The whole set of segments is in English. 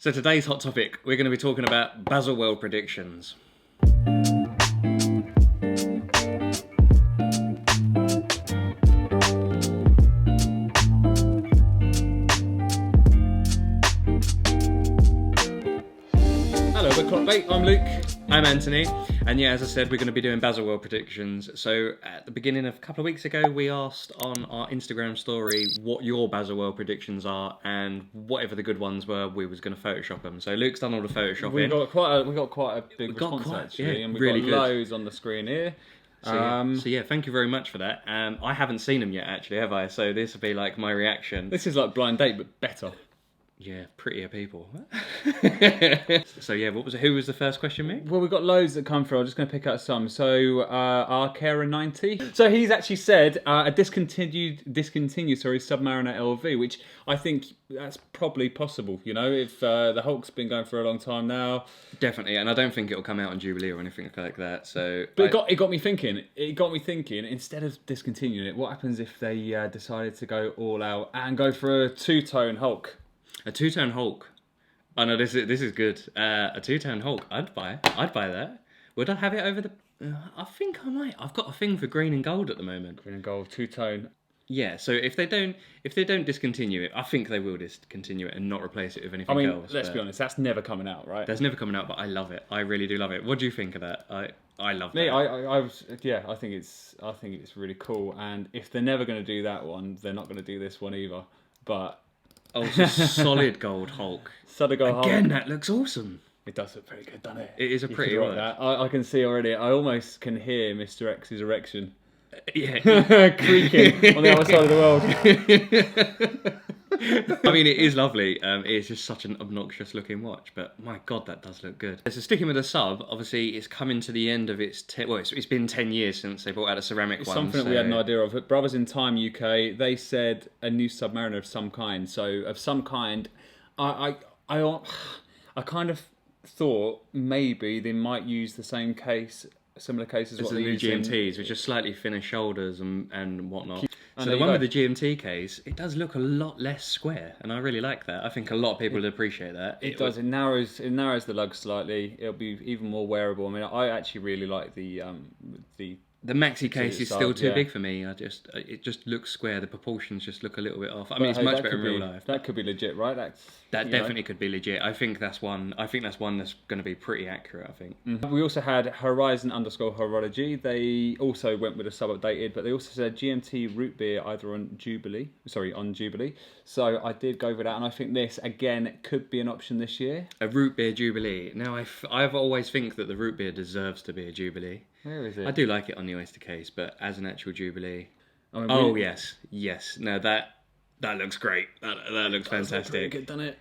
So today's hot topic, we're going to be talking about Baselworld predictions. Hello, we're Clockbait. I'm Luke. I'm Anthony. And yeah, as I said, we're going to be doing Baselworld predictions. So at the beginning of a couple of weeks ago, we asked on our Instagram story what your Baselworld predictions are, and whatever the good ones were, we was going to Photoshop them. So Luke's done all the Photoshopping. We got quite a big response actually, yeah, and we've really got good. loads on the screen here. So yeah, thank you very much for that. I haven't seen them yet, actually, have I? So this will be like my reaction. This is like Blind Date, but better. Yeah, prettier people. So yeah, who was the first question, mate? Well, we've got loads that come through. I'm just going to pick out some. So, Arcara90. So he's actually said a discontinued, Submariner LV, which I think that's probably possible. You know, if the Hulk's been going for a long time now. Definitely, and I don't think it'll come out on Jubilee or anything like that. So, but it got me thinking. It got me thinking. Instead of discontinuing it, what happens if they decided to go all out and go for a two-tone Hulk? A two-tone Hulk. Oh no, this is good. A two-tone Hulk. I'd buy that. Would I have it over the? I think I might. I've got a thing for green and gold at the moment. Green and gold, two-tone. Yeah. So if they don't discontinue it, I think they will discontinue it and not replace it with anything else. Let's be honest. That's never coming out, right? That's never coming out, but I love it. I really do love it. What do you think of that? I love that. Me, I think it's really cool. And if they're never going to do that one, they're not going to do this one either. But. Oh, it's a solid gold Hulk. Solid gold Hulk. Again, that looks awesome. It does look very good, doesn't it? It is a pretty one. I can see already. I almost can hear Mr. X's erection. Yeah. Creaking on the other side of the world. I mean, it is lovely. It's just such an obnoxious looking watch, but my God, that does look good. So sticking with the sub, obviously it's coming to the end of its... it's been 10 years since they brought out a ceramic one. Something that we had no idea of. Brothers in Time UK, they said a new Submariner of some kind. So of some kind, I kind of thought maybe they might use the same case, similar cases as what the they new use GMTs, which are slightly thinner shoulders and whatnot. And so the one with the GMT case, it does look a lot less square, and I really like that. I think a lot of people would appreciate that. It does. It narrows the lug slightly. It'll be even more wearable. I mean, I actually really like the maxi case is still too big for me. It just looks square. The proportions just look a little bit off. I mean, it's much better in real life. That could be legit, right? That definitely could be legit. I think that's one that's going to be pretty accurate. I think. Mm-hmm. We also had Horizon_Horology. They also went with a sub updated, but they also said GMT root beer either on Jubilee. So I did go with that, and I think this again could be an option this year. A root beer Jubilee. Now I've always think that the root beer deserves to be a Jubilee. Where is it? I do like it on the Oyster case, but as an actual Jubilee... yes. No, that looks great. That looks fantastic. Really good, doesn't it?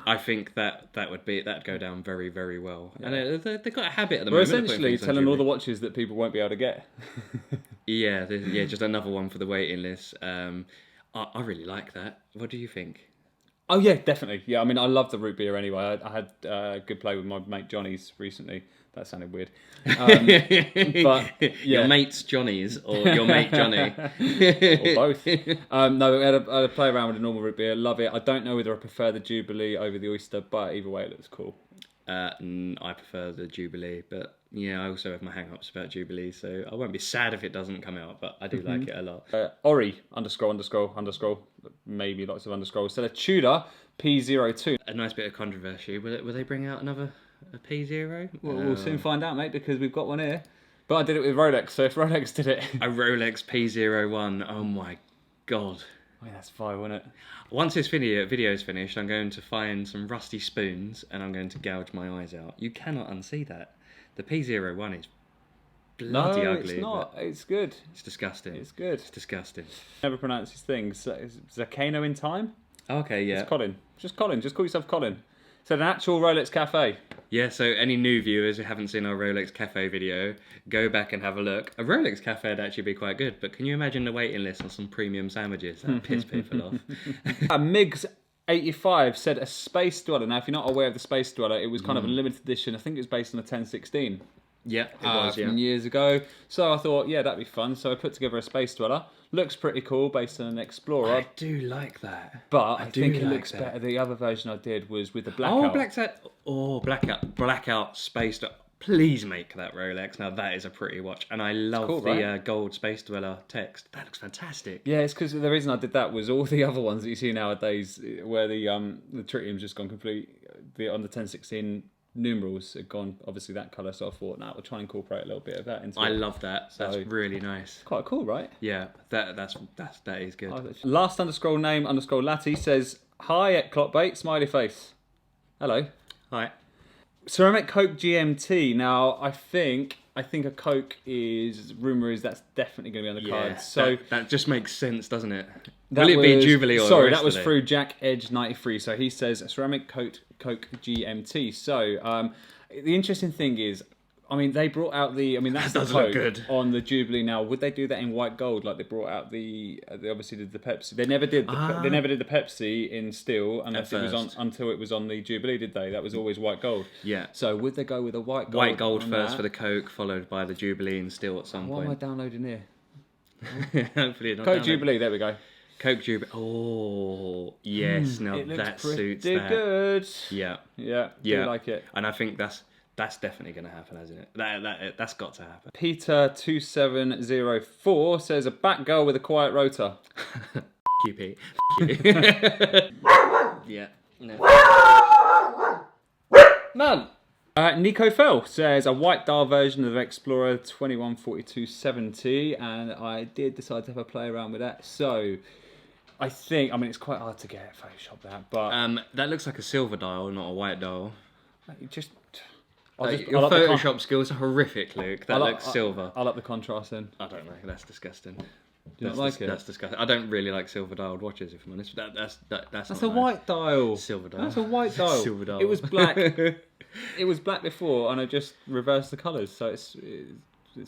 I think that'd go down very, very well. Yeah. And they've got a habit at the We're moment. Essentially telling all the watches that people won't be able to get. yeah, just another one for the waiting list. I really like that. What do you think? Oh yeah, definitely. Yeah, I mean, I love the root beer anyway. I had a good play with my mate Johnny's recently. That sounded weird. But yeah. Your mate's Johnny's or your mate Johnny? Or both. No, I had a play around with a normal root beer. Love it. I don't know whether I prefer the Jubilee over the Oyster, but either way it looks cool. I prefer the Jubilee, but yeah, I also have my hang-ups about Jubilee, so I won't be sad if it doesn't come out, but I do like it a lot. Ori, ___, maybe lots of underscrolls. So the Tudor P02. A nice bit of controversy. Will they bring out another P0? Well, we'll soon find out, mate, because we've got one here. But I did it with Rolex, so if Rolex did it... A Rolex P01, oh my God. I mean, that's fire, wasn't it? Once this video is finished, I'm going to find some rusty spoons and I'm going to gouge my eyes out. You cannot unsee that. The P01 is bloody ugly. It's not. It's good. It's disgusting. It's good. It's disgusting. Never pronounce his things. Zacano in time? Okay, yeah. It's Colin. Just Colin. Just call yourself Colin. So an actual Rolex Cafe. Yeah, so any new viewers who haven't seen our Rolex Cafe video, go back and have a look. A Rolex Cafe would actually be quite good, but can you imagine the waiting list on some premium sandwiches? That'd piss people off. Migs85 said a Space Dweller. Now, if you're not aware of the Space Dweller, it was kind of a limited edition. I think it was based on a 1016. Yeah, it was, from years ago. So I thought, yeah, that'd be fun. So I put together a Space Dweller. Looks pretty cool based on an Explorer. I do like that. But I think it like looks that. better. The other version I did was with the blackout. Blackout Space. Please make that Rolex. Now that is a pretty watch, and I love cool, the right? Gold Space Dweller text. That looks fantastic. Yeah, it's because the reason I did that was all the other ones that you see nowadays, where the tritium's just gone complete. On the 1016 numerals had gone obviously that colour. So I thought, now we'll try and incorporate a little bit of that into it. I love that. That's really nice. Quite cool, right? Yeah, that is good. Last _name _Latty says, hi at Clockbait, smiley face. Hello. Hi. Ceramic Coke GMT. Now, I think a Coke rumour is that's definitely going to be on the cards. So that just makes sense, doesn't it? Will it be Jubilee or sorry, the rest that was of it? through Jack Edge 93. So he says Ceramic Coke GMT. So the interesting thing is, I mean, they brought out that's That does the look Coke good. on the Jubilee. Now, would they do that in white gold like they brought out they obviously did the Pepsi? They never did the Pepsi in steel unless it was until it was on the Jubilee, did they? That was always white gold. Yeah. So would they go with a white gold? White gold on first that? for the Coke, followed by the Jubilee and steel at some What am I point. downloading here? Hopefully not. Coke Jubilee. There we go. Coke Jubilee. Oh, yes. Now It looks that pretty suits that. good. Yeah. Yeah. Yeah. Do like it. And I think that's definitely going to happen, hasn't it? That's got to happen. Peter 2704 says a back girl with a quiet rotor. You, Pete. Yeah. No. None. Nico Fell says a white dial version of Explorer 214270, and I did decide to have a play around with that. So I think, it's quite hard to get Photoshop that, but that looks like a silver dial, not a white dial. just. Your Photoshop skills are horrific, Luke. That looks silver. I like the contrast in. I don't know. That's disgusting. Do you not like it? That's disgusting. I don't really like silver dialed watches, if I'm honest. That's a white dial. Silver dial. That's a white dial. Silver dial. It was black. It was black before, and I just reversed the colours, so it's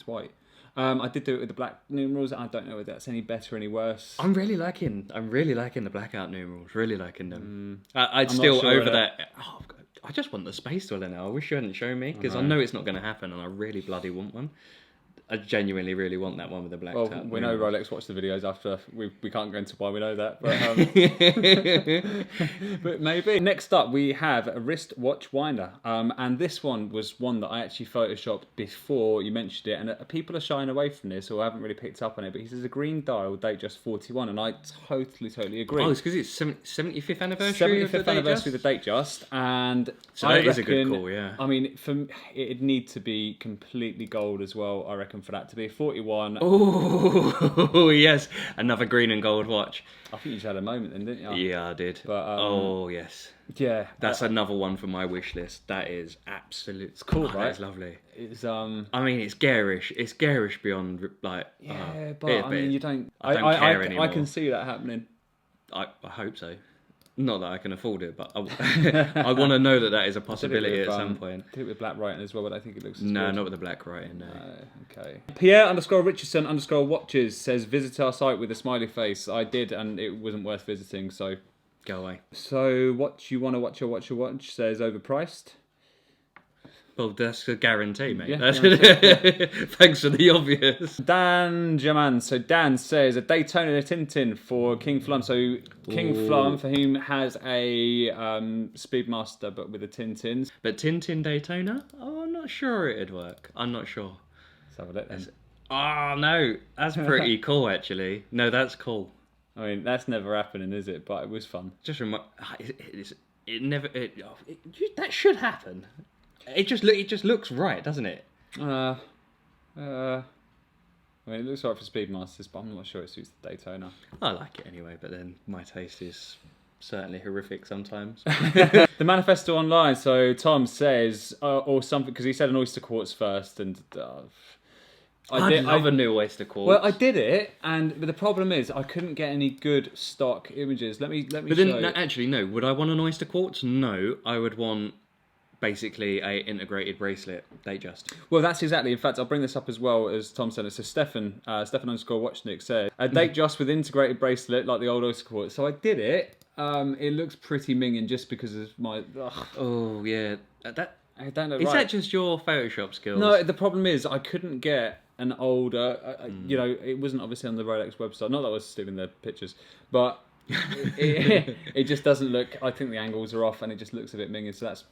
white. I did do it with the black numerals. I don't know whether that's any better or any worse. I'm really liking the blackout numerals. Really liking them. I'd I'm still not sure over that. Oh, I just want the Space Dweller now. I wish you hadn't shown me, because I know it's not going to happen, and I really bloody want one. I genuinely really want that one with the black Well, tap. we know Rolex watch the videos after. We can't go into why we know that, but, but maybe. Next up, we have a wrist watch winder, and this one was one that I actually photoshopped before you mentioned it, and people are shying away from this or haven't really picked up on it. But he says a green dial, date just 41, and I totally agree. Oh, it's because it's 75th anniversary. 75th anniversary of the date just, and so that is a good call, yeah. It'd need to be completely gold as well, I reckon, for that to be a 41. Oh, yes, another green and gold watch. I think you just had a moment then, didn't you? Yeah, I did. But, oh, yes. Yeah. That's another one for my wish list. That is absolute. It's cool, right? That's lovely. It's it's garish. It's garish beyond like. Yeah, but you don't. I don't care anymore. I can see that happening. I hope so. Not that I can afford it, but I want to know that is a possibility at some point. Do it with black writing as well, but I think it looks. No, good. not with the black writing. No. Okay. Pierre _Richardson _watches says visit our site with a smiley face. I did, and it wasn't worth visiting. So go away. So what you want to watch your watch says overpriced. Well, that's a guarantee, mate. Yeah, Thanks for the obvious. Dan Jaman. So Dan says a Daytona Tintin for King Flum. So King Flum, for him, has a Speedmaster, but with the Tintins. But Tintin Daytona? Oh, I'm not sure it'd work. I'm not sure. Let's have a look then. Oh, no. That's pretty cool, actually. No, that's cool. I mean, that's never happening, is it? But it was fun. Just that should happen. It just looks right, doesn't it? I mean, it looks right for Speedmasters, but I'm not sure it suits the Daytona. I like it anyway, but then my taste is certainly horrific sometimes. The manifesto online. So Tom says, or something, because he said an Oyster Quartz first, and I love a new Oyster Court. Well, I did it, but the problem is I couldn't get any good stock images. Let me. But then, no. Would I want an Oyster Quartz? No, I would want basically a integrated bracelet. Datejust. Well, that's exactly. In fact, I'll bring this up as well as Tom said. It says Stefan _Watchnik said a Datejust with integrated bracelet like the old Oyster Court. So I did it. It looks pretty minging just because of my. Ugh. Oh yeah, I don't know. Is right. that just your Photoshop skills? No, the problem is I couldn't get an older. You know, it wasn't obviously on the Rolex website. Not that I was stealing their pictures, but it just doesn't look. I think the angles are off, and it just looks a bit minging. So that's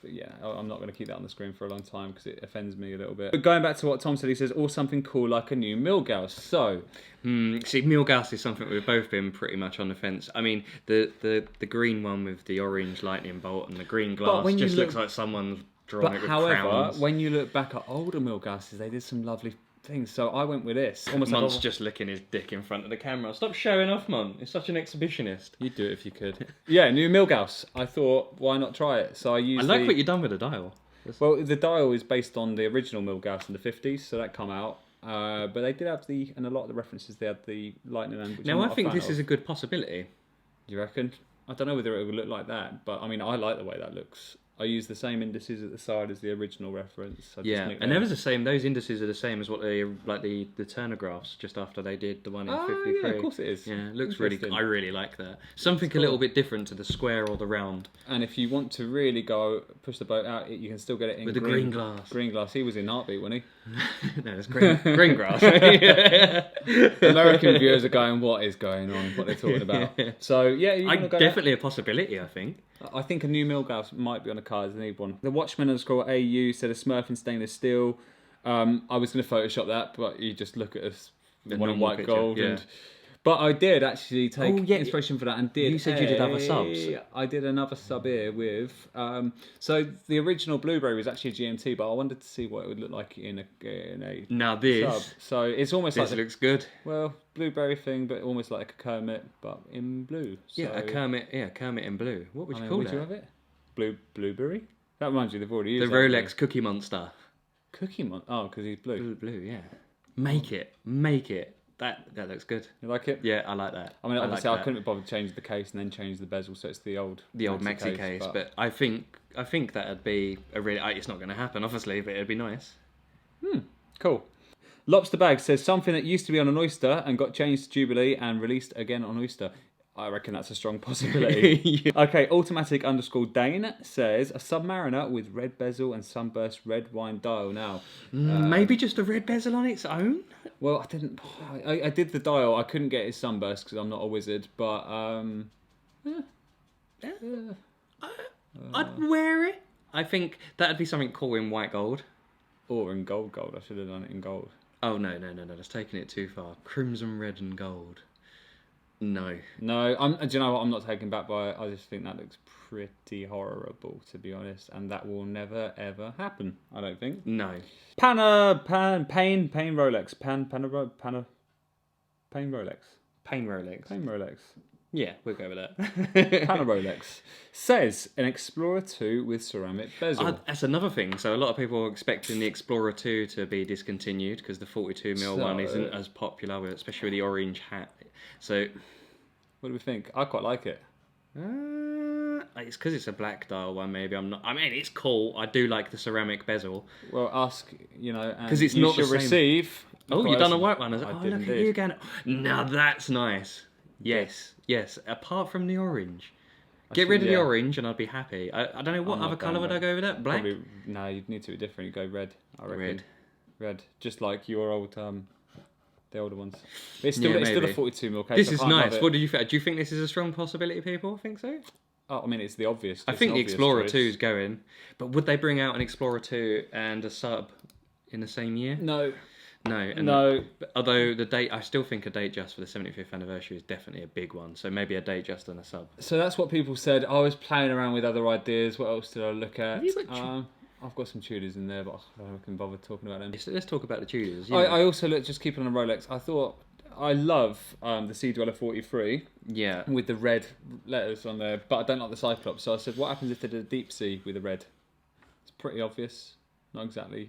I'm not going to keep that on the screen for a long time because it offends me a little bit. But going back to what Tom said, he says, or something cool like a new Millgass. So. See, Millgass is something we've both been pretty much on the fence. I mean, the green one with the orange lightning bolt and the green glass just looks like someone's drawn it with crowns. When you look back at older Millgasses, they did some lovely things. So I went with this. Almost Mon's just licking his dick in front of the camera. Stop showing off, Mon. You're such an exhibitionist. You'd do it if you could. Yeah, new Millgass. I thought, why not try it? So I used. I like what you've done with the dial. Well, the dial is based on the original Millgass in the 50s, so that come out. But they did have and a lot of the references, they had the lightning end. Now, I think this is a good possibility. Do you reckon? I don't know whether it would look like that, but I mean, I like the way that looks. I use the same indices at the side as the original reference. And they was the same. Those indices are the same as what they like the Turnographs just after they did the one in 53. Yeah, of course it is. Yeah, it looks really. I really like that. Something a little bit different to the square or the round. And if you want to really go push the boat out, you can still get it in with the green glass. Green glass. He was in Heartbeat, wasn't he? No, it's green grass. American viewers are going, "What is going on? What they're talking about?" So yeah, definitely a possibility. I think. I think a new Millgass might be on the cards. I need one. The Watchman_AU said a Smurf in stainless steel. I was going to Photoshop that, but you just look at us one in white picture, gold. Yeah. But I did actually take inspiration for that and did. You said you did other subs. I did another sub here with. So the original Blueberry was actually a GMT, but I wanted to see what it would look like in a now this sub. So it's almost this like looks good. Well, Blueberry thing, but almost like a Kermit, but in blue. So, a Kermit. Yeah, Kermit in blue. What would you call would that? You have it? Blueberry. That reminds you, they've already used the Rolex Cookie Monster. Cookie Monster. Oh, because he's blue. Blue. Yeah. Make it. That looks good. You like it? Yeah, I like that. I mean, obviously, I couldn't be bothered to change the case and then change the bezel, so it's the old maxi case. But I think that'd be a really. It's not going to happen, obviously, but it'd be nice. Cool. Lobster Bag says something that used to be on an Oyster and got changed to Jubilee and released again on Oyster. I reckon that's a strong possibility. Yeah. Okay, Automatic_Dane says a Submariner with red bezel and sunburst red wine dial. Now, maybe just a red bezel on its own. Well, I didn't. I did the dial. I couldn't get his sunburst because I'm not a wizard. But I'd wear it. I think that'd be something cool in white gold. Or in gold. I should have done it in gold. Oh no! That's taking it too far. Crimson, red, and gold. No. Do you know what? I'm not taken back by it. I just think that looks pretty horrible, to be honest, and that will never ever happen. I don't think. No. Pain Rolex. Pain Rolex. Yeah, we'll go with that. Pana Rolex says an Explorer 2 with ceramic bezel. That's another thing. So a lot of people are expecting the Explorer 2 to be discontinued because the 42mm one isn't as popular, especially with the orange hat. So, what do we think? I quite like it. It's because it's a black dial one. Maybe I'm not. I mean, it's cool. I do like the ceramic bezel. Well, ask because it's not the same. Receive. Oh, you've done a white one. I did look indeed. at you going. Now that's nice. Yes. Apart from the orange. Get rid of the orange and I'd be happy. I don't know what other colour would I go with that? Black? Probably, no, you'd need to be different. You'd go red, I reckon. Red. Just like your old, the older ones. It's still a 42mm case. This is nice. What do you think? Do you think this is a strong possibility, people? I think so? Oh, I mean, it's the obvious. I think the Explorer 2 is going. But would they bring out an Explorer 2 and a sub in the same year? No. No. Although the date, I still think a date just for the 75th anniversary is definitely a big one. So maybe a date just and a sub. So that's what people said. I was playing around with other ideas. What else did I look at? I've got some Tudors in there, but I don't know if I can bother talking about them. Let's talk about the Tudors. Yeah. I also looked, just keeping on a Rolex. I thought I love the Sea Dweller 43. Yeah. With the red letters on there, but I don't like the Cyclops. So I said, what happens if they did a deep sea with a red? It's pretty obvious. Not exactly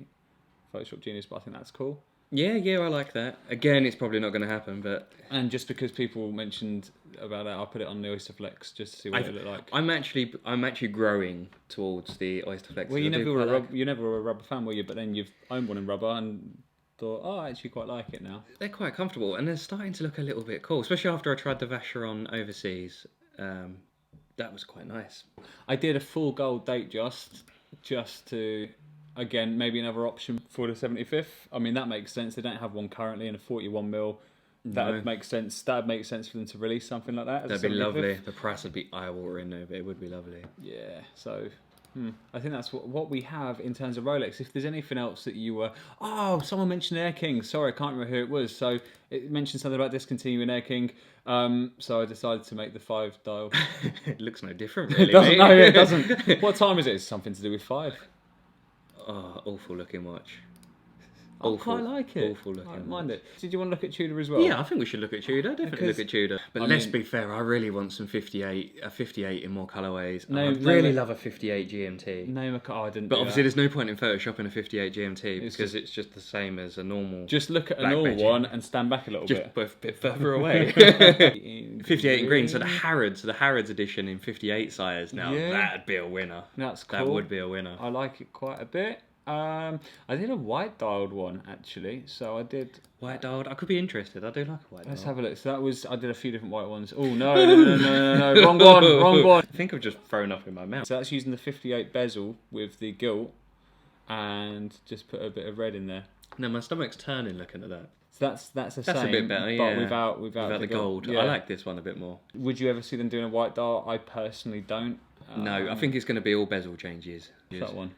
Photoshop genius, but I think that's cool. Yeah, I like that. Again, it's probably not going to happen, but... And just because people mentioned about that, I'll put it on the Oyster Flex just to see what it looked like. I'm actually growing towards the Oyster Flex. Well, you never were a rubber fan, were you? But then you've owned one in rubber and thought, I actually quite like it now. They're quite comfortable, and they're starting to look a little bit cool, especially after I tried the Vacheron overseas. That was quite nice. I did a full gold date just to again, maybe another option for the 75th. I mean, that makes sense. They don't have one currently in a 41mm. That would make sense. That would make sense for them to release something like that. That'd be lovely. The price would be eye-watering though, but it would be lovely. Yeah. So, I think that's what we have in terms of Rolex. If there's anything else that you were, someone mentioned Air King. Sorry, I can't remember who it was. So it mentioned something about discontinuing Air King. So I decided to make the 5 dial. It looks no different, really. No, it doesn't. What time is it? It's something to do with 5. Oh, awful looking watch. I quite like it. Awful looking. I don't mind it. Did you want to look at Tudor as well? Yeah, I think we should look at Tudor. Definitely look at Tudor. But let's be fair, I really want some 58 in more colourways. I'd really love a 58 GMT. I didn't. But obviously, there's no point in photoshopping a 58 GMT because it's just the same as a normal. Just look at a normal one and stand back a little bit. Just a bit further away. 58 in green. So the Harrods edition in 58 size. Now that'd be a winner. That's cool. That would be a winner. I like it quite a bit. I did a white dialed one actually, so I did white dialed. I could be interested. I do like a white dialed. Let's have a look. So I did a few different white ones. Oh no, wrong one. I think I've just thrown up in my mouth. So that's using the 58 bezel with the gilt, and just put a bit of red in there. No, my stomach's turning looking at that. So that's the same. That's a bit better, yeah. But without the gold. Yeah. I like this one a bit more. Would you ever see them doing a white dial? I personally don't. No, I think it's going to be all bezel changes. That one.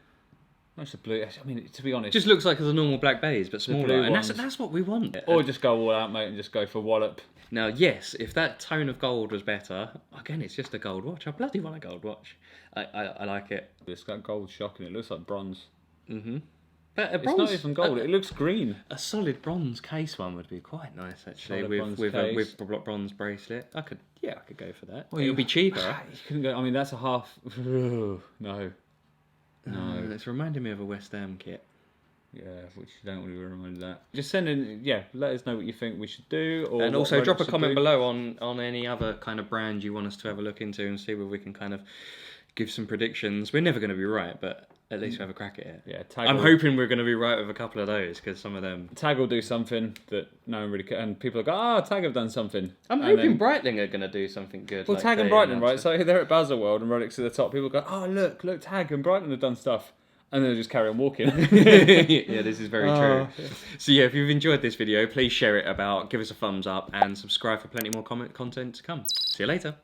That's a blue. I mean, to be honest, just looks like it's a normal black base, but smaller, and that's what we want. Or just go all out, mate, and just go for wallop. Now, yes, if that tone of gold was better, again, it's just a gold watch. I bloody want a gold watch. I like it. It's got gold shocking. It looks like bronze. But it's not even gold. It looks green. A solid bronze case one would be quite nice, actually, with a bronze bracelet. I could go for that. Well, it would be cheaper. You couldn't go. I mean, that's a half. No. It's reminding me of a West Ham kit. Yeah, which you don't really remind that. Just send in, let us know what you think we should do. And also drop a comment below on any other kind of brand you want us to have a look into and see where we can kind of give some predictions. We're never going to be right, but at least we have a crack at it. Yeah, I'm hoping we're going to be right with a couple of those, because some of them... Tag will do something that no one really... And people will go, Tag have done something. I'm hoping Breitling are going to do something good. Well, Tag and Breitling, right? So they're at Baselworld and Rolex at the top. People go, look, Tag and Breitling have done stuff. And they'll just carry on walking. Yeah, this is very true. Yeah. So yeah, if you've enjoyed this video, please share it about, give us a thumbs up, and subscribe for plenty more content to come. See you later.